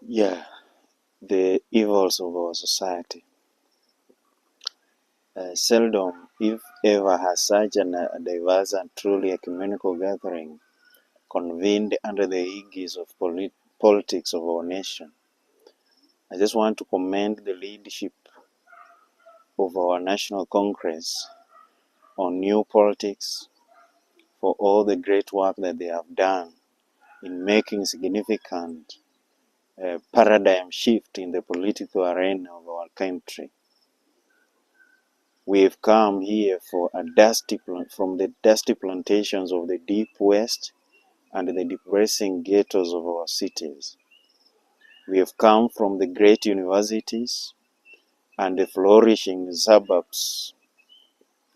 Yeah, the evils of our society. Seldom, if ever, has such a diverse and truly ecumenical gathering convened under the aegis of politics of our nation. I just want to commend the leadership of our National Congress on new politics for all the great work that they have done in making significant paradigm shift in the political arena of our country. We've come here from the dusty plantations of the deep west and the depressing ghettos of our cities. We have come from the great universities and the flourishing suburbs.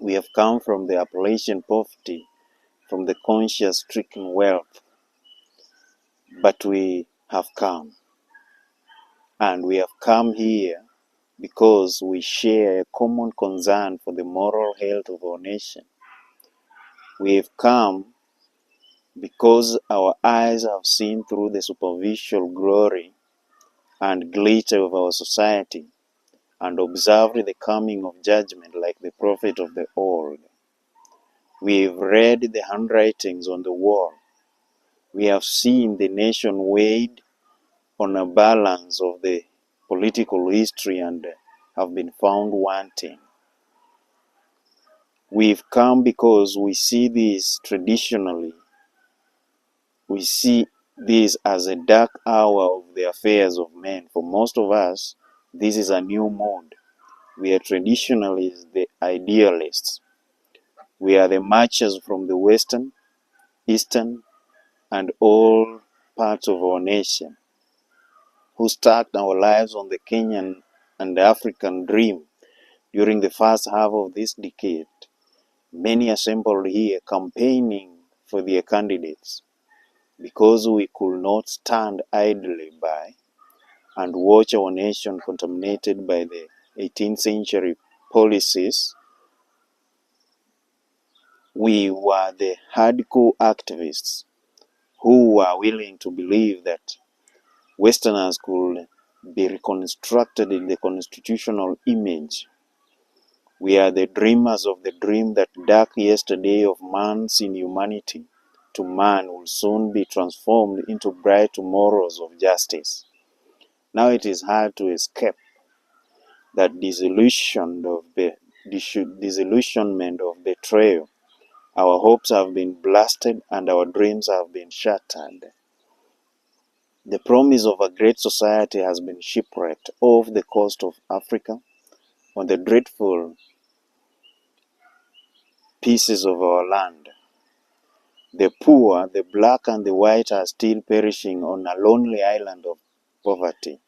We have come from the Appalachian poverty, from the conscience-stricken wealth. But we have come, and we have come here because we share a common concern for the moral health of our nation. We have come because our eyes have seen through the superficial glory and glitter of our society and observed the coming of judgment like the prophet of the old. We have read the handwritings on the wall. We have seen the nation weighed on a balance of the political history and have been found wanting. We've come because we see this as a dark hour of the affairs of men. For most of us, this is a new mode. We are traditionally the idealists. We are the marchers from the western, eastern, and all parts of our nation who stacked our lives on the Kenyan and African dream during the first half of this decade. Many assembled here campaigning for their candidates because we could not stand idly by and watch our nation contaminated by the 18th century policies. We were the hardcore activists who were willing to believe that Westerners could be reconstructed in the constitutional image. We are the dreamers of the dream that dark yesterday of man's inhumanity to man will soon be transformed into bright tomorrows of justice. Now it is hard to escape that disillusionment of betrayal. Our hopes have been blasted and our dreams have been shattered. The promise of a great society has been shipwrecked off the coast of Africa on the dreadful pieces of our land. The poor, the black and the white are still perishing on a lonely island of poverty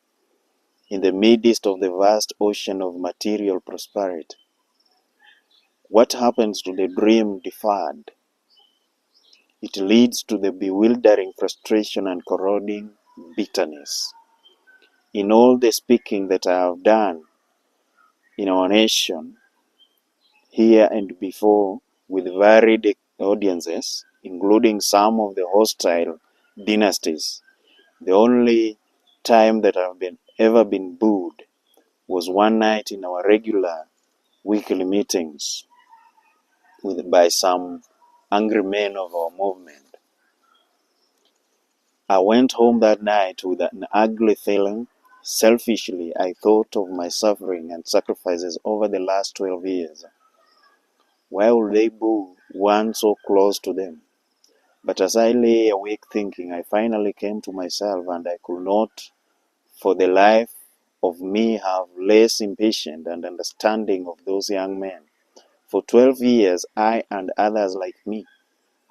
in the midst of the vast ocean of material prosperity. What happens to the dream deferred? It leads to the bewildering frustration and corroding bitterness. In all the speaking that I have done in our nation, here and before, with varied audiences, including some of the hostile dynasties, the only time that I've ever been booed was one night in our regular weekly meetings by some angry men of our movement. I went home that night with an ugly feeling. Selfishly, I thought of my suffering and sacrifices over the last 12 years. Why would they boo one so close to them? But as I lay awake thinking, I finally came to myself, and I could not for the life of me have less impatience and understanding of those young men. For 12 years, I and others like me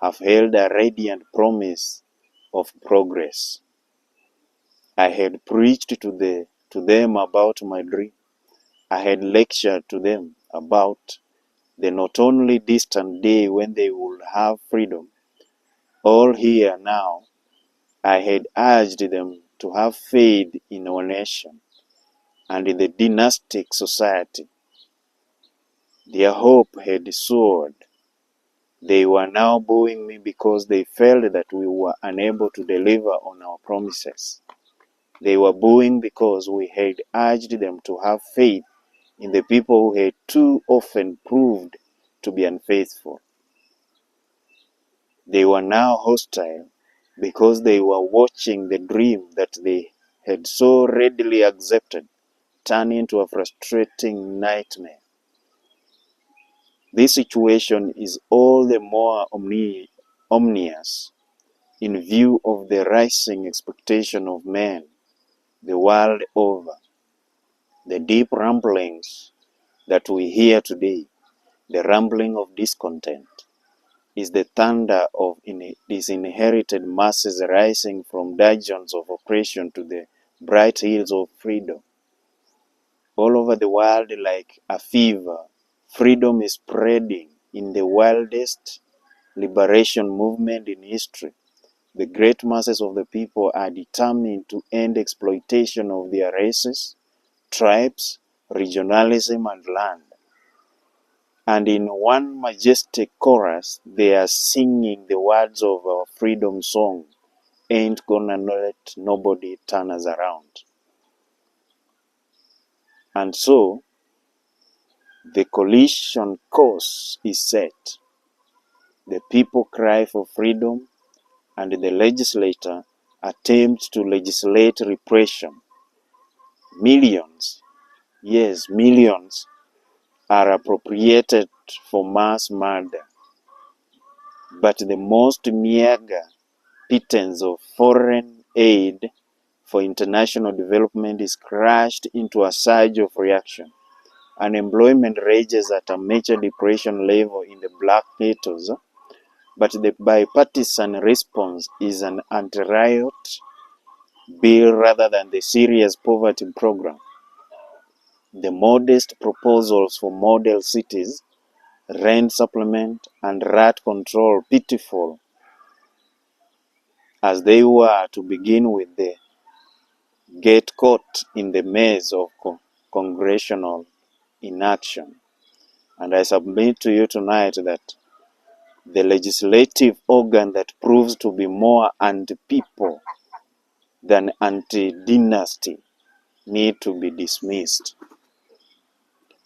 have held a radiant promise of progress. I had preached to them about my dream. I had lectured to them about the not only distant day when they would have freedom. All here now, I had urged them to have faith in our nation and in the dynastic society. Their hope had soared. They were now booing me because they felt that we were unable to deliver on our promises. They were booing because we had urged them to have faith in the people who had too often proved to be unfaithful. They were now hostile because they were watching the dream that they had so readily accepted turn into a frustrating nightmare. This situation is all the more ominous in view of the rising expectation of men the world over. The deep rumblings that we hear today, the rumbling of discontent, is the thunder of disinherited masses rising from dungeons of oppression to the bright hills of freedom. All over the world, like a fever, freedom is spreading in the wildest liberation movement in history. The great masses of the people are determined to end exploitation of their races, tribes, regionalism, and land. And in one majestic chorus, they are singing the words of our freedom song, "Ain't Gonna Let Nobody Turn Us Around." And so, the collision course is set. The people cry for freedom, and the legislator attempts to legislate repression. Millions, yes, millions, are appropriated for mass murder. But the most meager pittance of foreign aid for international development is crushed into a surge of reaction. Unemployment rages at a major depression level in the black ghettos, but the bipartisan response is an anti-riot bill rather than the serious poverty program. The modest proposals for model cities, rent supplement, and rat control, pitiful as they were to begin with, they get caught in the maze of congressional inaction. And I submit to you tonight that the legislative organ that proves to be more anti-people than anti-dynasty need to be dismissed.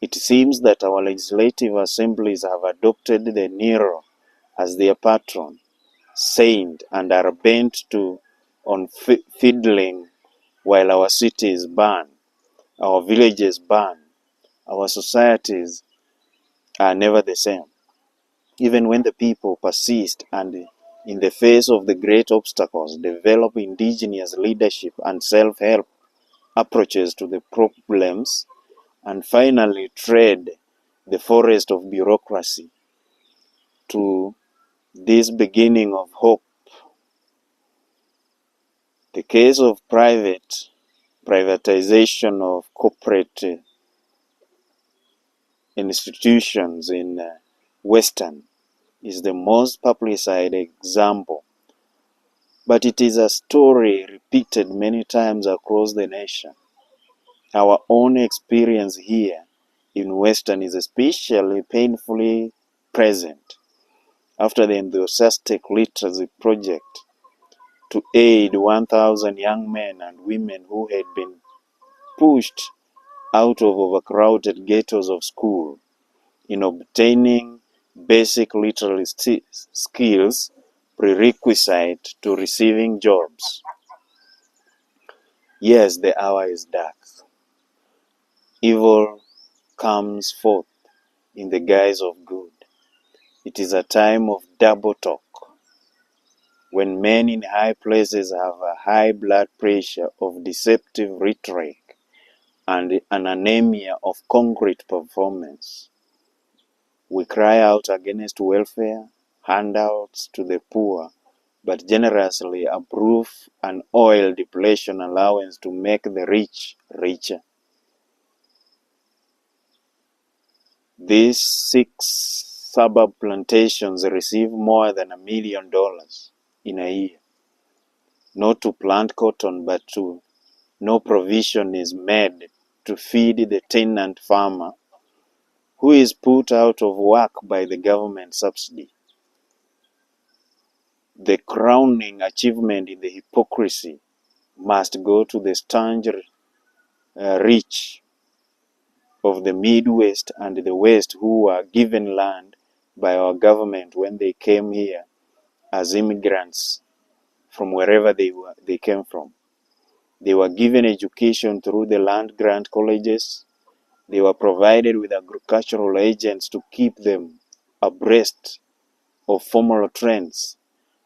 It seems that our legislative assemblies have adopted the Nero as their patron saint and are bent on fiddling while our cities burn, our villages burn, our societies are never the same. Even when the people persist and, in the face of the great obstacles, develop indigenous leadership and self-help approaches to the problems, and finally tread the forest of bureaucracy to this beginning of hope. The case of privatization of corporate institutions in Western is the most publicized example, but it is a story repeated many times across the nation. Our own experience here in Western is especially painfully present after the enthusiastic literacy project to aid 1,000 young men and women who had been pushed out of overcrowded ghettos of school in obtaining basic literary skills prerequisite to receiving jobs. Yes, the hour is dark. Evil comes forth in the guise of good. It is a time of double talk, when men in high places have a high blood pressure of deceptive rhetoric and an anemia of concrete performance. We cry out against welfare, handouts to the poor, but generously approve an oil depletion allowance to make the rich richer. These 6 suburb plantations receive more than $1 million in a year, not to plant cotton, but no provision is made to feed the tenant farmer who is put out of work by the government subsidy. The crowning achievement in the hypocrisy must go to the staunch rich of the Midwest and the West who were given land by our government when they came here as immigrants from wherever they came from. They were given education through the land grant colleges. They were provided with agricultural agents to keep them abreast of formal trends.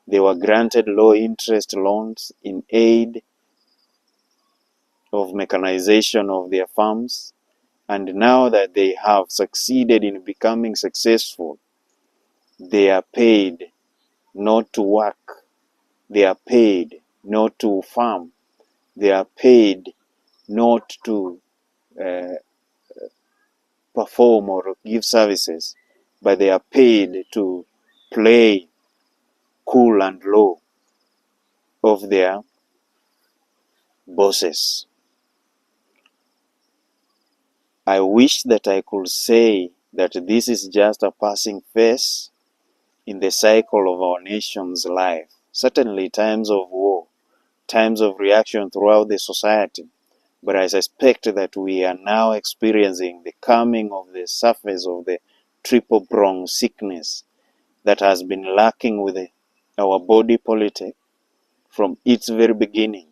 They were granted low-interest loans in aid of mechanization of their farms. And now that they have succeeded in becoming successful, they are paid not to work. They are paid not to farm. They are paid not to perform or give services, but they are paid to play cool and low of their bosses. I wish that I could say that this is just a passing phase in the cycle of our nation's life. Certainly times of war, times of reaction throughout the society, but I suspect that we are now experiencing the coming of the surface of the triple-pronged sickness that has been lurking with our body politic from its very beginning.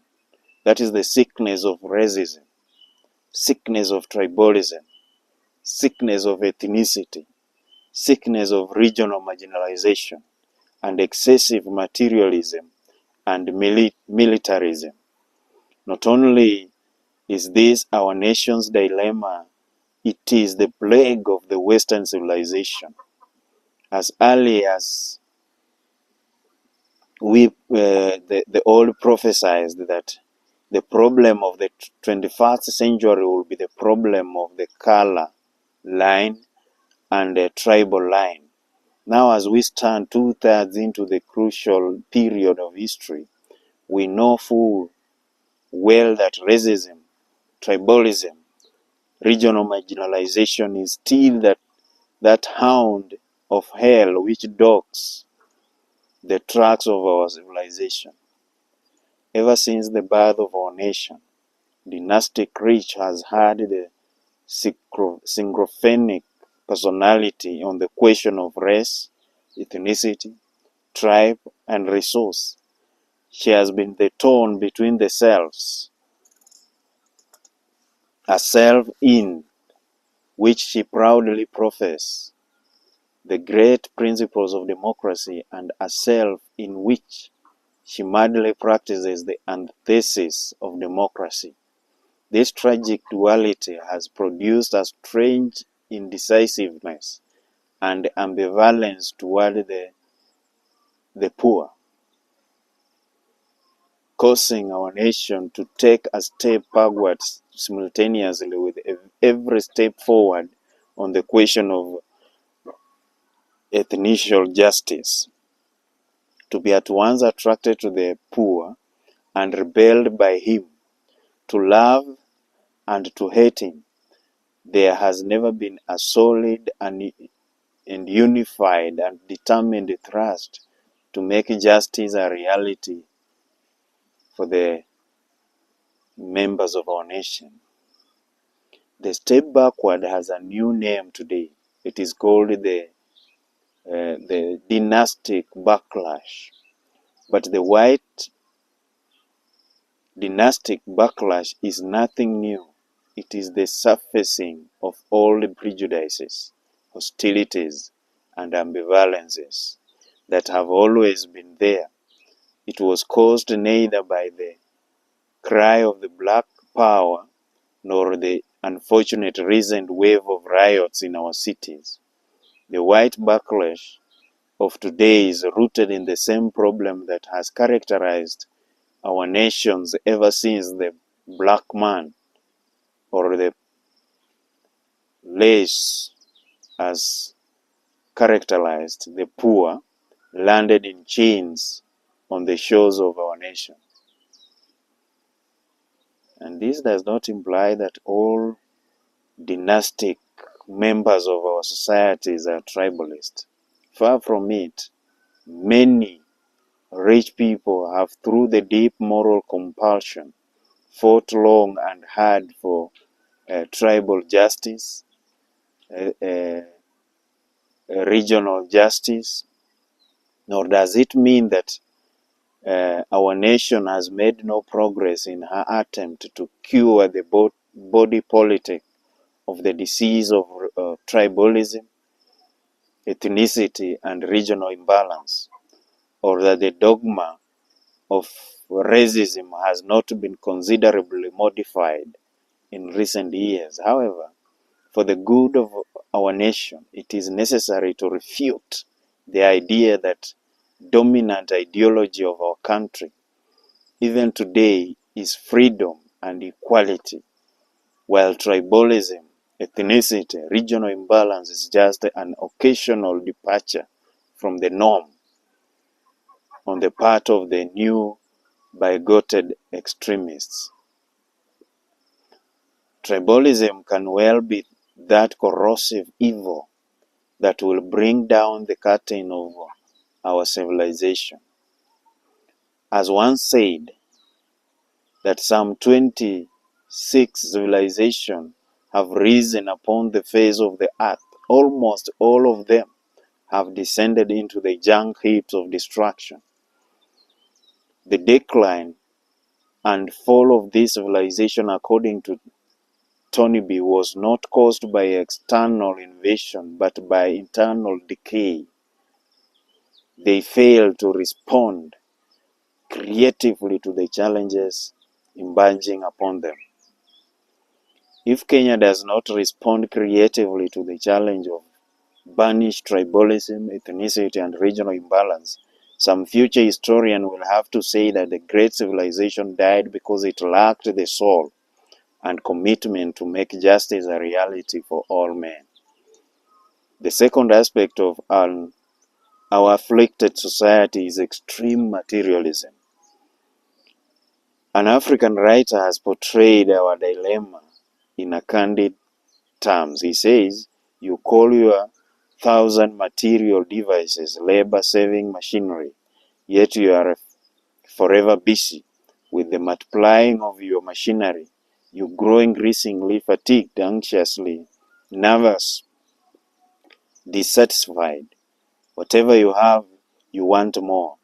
That is the sickness of racism, sickness of tribalism, sickness of ethnicity, sickness of regional marginalization, and excessive materialism and militarism. Not only is this our nation's dilemma, it is the plague of the Western civilization. As early as the old prophesied that the problem of the 21st century will be the problem of the color line and the tribal line. Now, as we stand 2/3 into the crucial period of history, we know full well that racism, tribalism, regional marginalization is still that hound of hell which dogs the tracks of our civilization. Ever since the birth of our nation, dynastic rich has had the synchronic personality on the question of race, ethnicity, tribe, and resource. She has been the torn between the selves, a self in which she proudly professes the great principles of democracy, and a self in which she madly practices the antithesis of democracy. This tragic duality has produced a strange indecisiveness and ambivalence toward the poor, causing our nation to take a step backwards simultaneously with every step forward on the question of ethnical justice. To be at once attracted to the poor and rebelled by him, to love and to hate him, there has never been a solid and unified and determined thrust to make justice a reality for the members of our nation. The step backward has a new name today. It is called the dynastic backlash. But the white dynastic backlash is nothing new. It is the surfacing of old prejudices, hostilities, and ambivalences that have always been there. It was caused neither by the cry of the Black Power nor the unfortunate recent wave of riots in our cities. The white backlash of today is rooted in the same problem that has characterized our nations ever since the black man, or the lace as characterized the poor, landed in chains on the shores of our nation. And this does not imply that all dynastic members of our societies are tribalist. Far from it. Many rich people have, through the deep moral compulsion, fought long and hard for tribal justice, uh, uh, regional justice, nor does it mean that our nation has made no progress in her attempt to cure the body politic of the disease of tribalism, ethnicity, and regional imbalance, or that the dogma of racism has not been considerably modified in recent years. However, for the good of our nation, it is necessary to refute the idea that dominant ideology of our country, even today, is freedom and equality, while tribalism, ethnicity, regional imbalance is just an occasional departure from the norm on the part of the new bigoted extremists. Tribalism can well be that corrosive evil that will bring down the curtain of our civilization. As one said, that some 26 civilizations have risen upon the face of the earth. Almost all of them have descended into the junk heaps of destruction. The decline and fall of this civilization, according to Tumbu, was not caused by external invasion, but by internal decay. They failed to respond creatively to the challenges emerging upon them. If Kenya does not respond creatively to the challenge of banished tribalism, ethnicity, and regional imbalance, some future historian will have to say that the great civilization died because it lacked the soul and commitment to make justice a reality for all men. The second aspect of our afflicted society is extreme materialism. An African writer has portrayed our dilemma in a candid terms. He says, you call your 1,000 material devices labor-saving machinery, yet you are forever busy with the multiplying of your machinery. You grow increasingly fatigued, anxiously, nervous, dissatisfied. Whatever you have, you want more.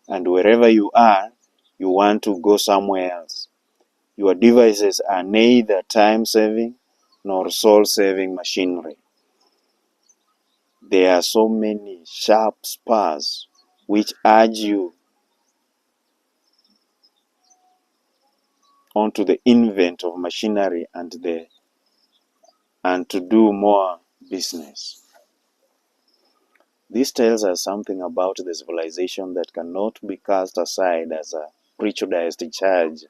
And wherever you are, you want to go somewhere else. Your devices are neither time-saving nor soul-saving machinery. There are so many sharp spurs which urge you onto the invent of machinery and to do more business. This tells us something about the civilization that cannot be cast aside as a prejudiced charge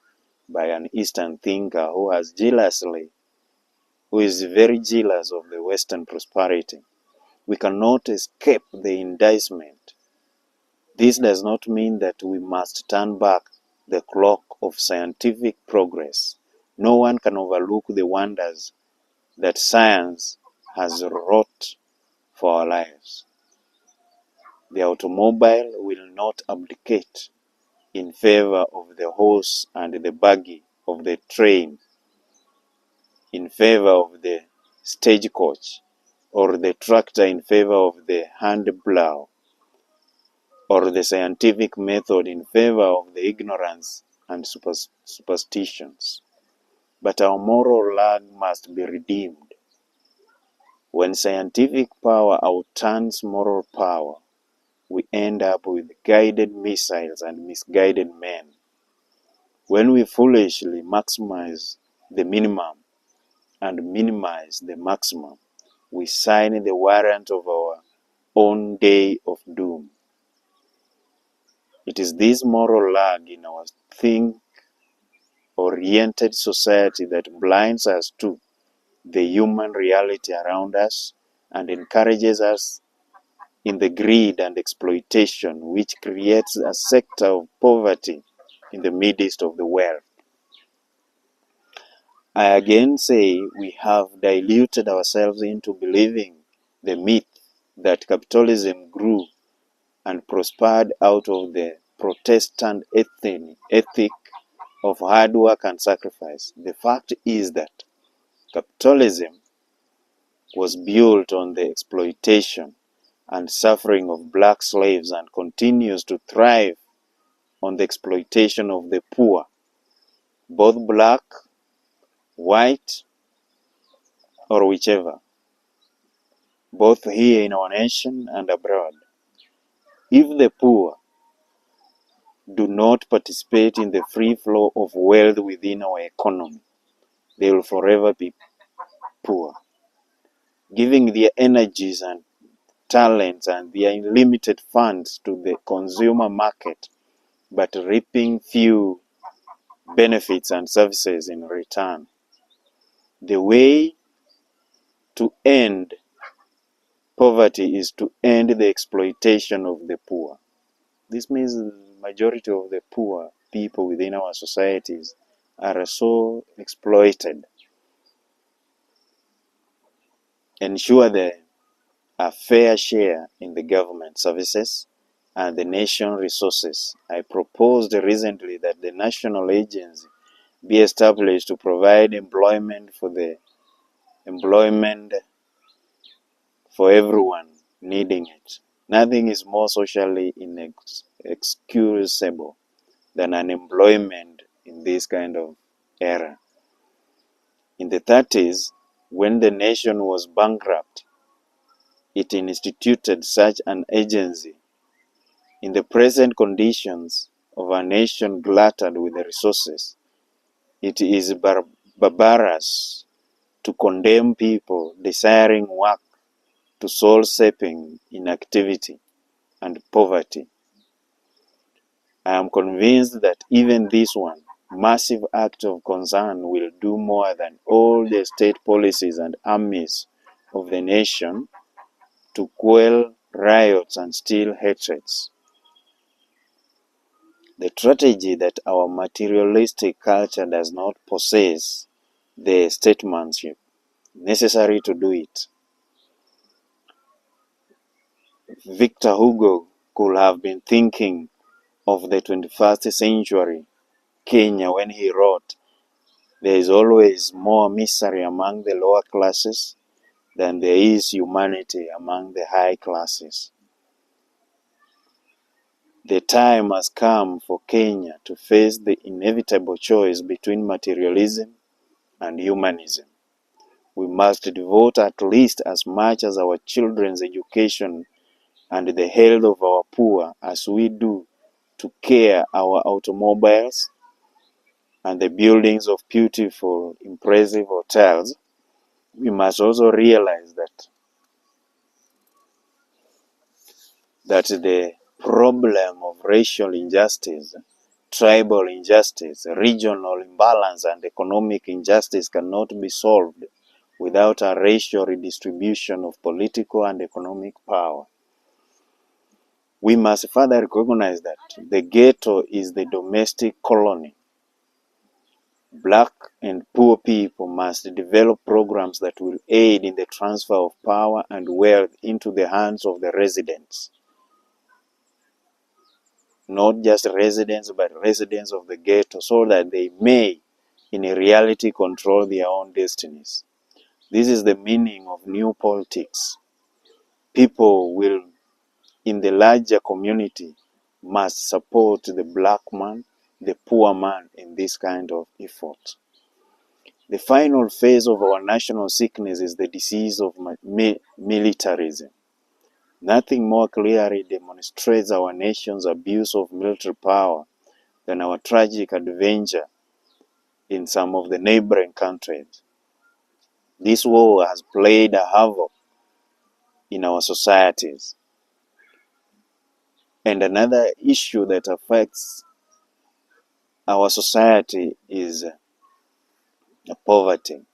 by an Eastern thinker who is very jealous of the Western prosperity. We cannot escape the indictment. This does not mean that we must turn back the clock of scientific progress. No one can overlook the wonders that science has wrought for our lives. The automobile will not abdicate in favor of the horse and the buggy, of the train, in favor of the stagecoach, or the tractor in favor of the hand plow, or the scientific method in favor of the ignorance and superstitions. But our moral lag must be redeemed. When scientific power outturns moral power, we end up with guided missiles and misguided men. When we foolishly maximize the minimum and minimize the maximum, we sign the warrant of our own day of doom. It is this moral lag in our thing-oriented society that blinds us to the human reality around us and encourages us in the greed and exploitation which creates a sector of poverty in the midst of the wealth. I again say we have diluted ourselves into believing the myth that capitalism grew and prospered out of the Protestant ethic of hard work and sacrifice. The fact is that capitalism was built on the exploitation and suffering of black slaves and continues to thrive on the exploitation of the poor, both black, white, or whichever, both here in our nation and abroad. If the poor do not participate in the free flow of wealth within our economy, they will forever be poor, giving their energies and talents and their unlimited funds to the consumer market, but reaping few benefits and services in return. The way to end poverty is to end the exploitation of the poor. This means the majority of the poor people within our societies are so exploited. Ensure a fair share in the government services and the nation resources. I proposed recently that the national agency be established to provide employment for everyone needing it. Nothing is more socially inexcusable than unemployment in this kind of era. In the 30s, when the nation was bankrupt, it instituted such an agency. In the present conditions of a nation glutted with the resources, it is barbarous to condemn people desiring work to soul-sapping inactivity and poverty. I am convinced that even this one massive act of concern will do more than all the state policies and armies of the nation to quell riots and still hatreds. The tragedy that our materialistic culture does not possess the statesmanship necessary to do it. Victor Hugo could have been thinking of the 21st century Kenya when he wrote, "There is always more misery among the lower classes than there is humanity among the high classes." The time has come for Kenya to face the inevitable choice between materialism and humanism. We must devote at least as much as our children's education and the health of our poor as we do to care our automobiles and the buildings of beautiful, impressive hotels. We must also realize that the problem of racial injustice, tribal injustice, regional imbalance, and economic injustice cannot be solved without a racial redistribution of political and economic power. We must further recognize that the ghetto is the domestic colony. Black and poor people must develop programs that will aid in the transfer of power and wealth into the hands of the residents. Not just residents, but residents of the ghetto, so that they may, in reality, control their own destinies. This is the meaning of new politics. People will, in the larger community, must support the black man, the poor man in this kind of effort. The final phase of our national sickness is the disease of militarism. Nothing more clearly demonstrates our nation's abuse of military power than our tragic adventure in some of the neighboring countries. This war has played a havoc in our societies. And another issue that affects our society is poverty.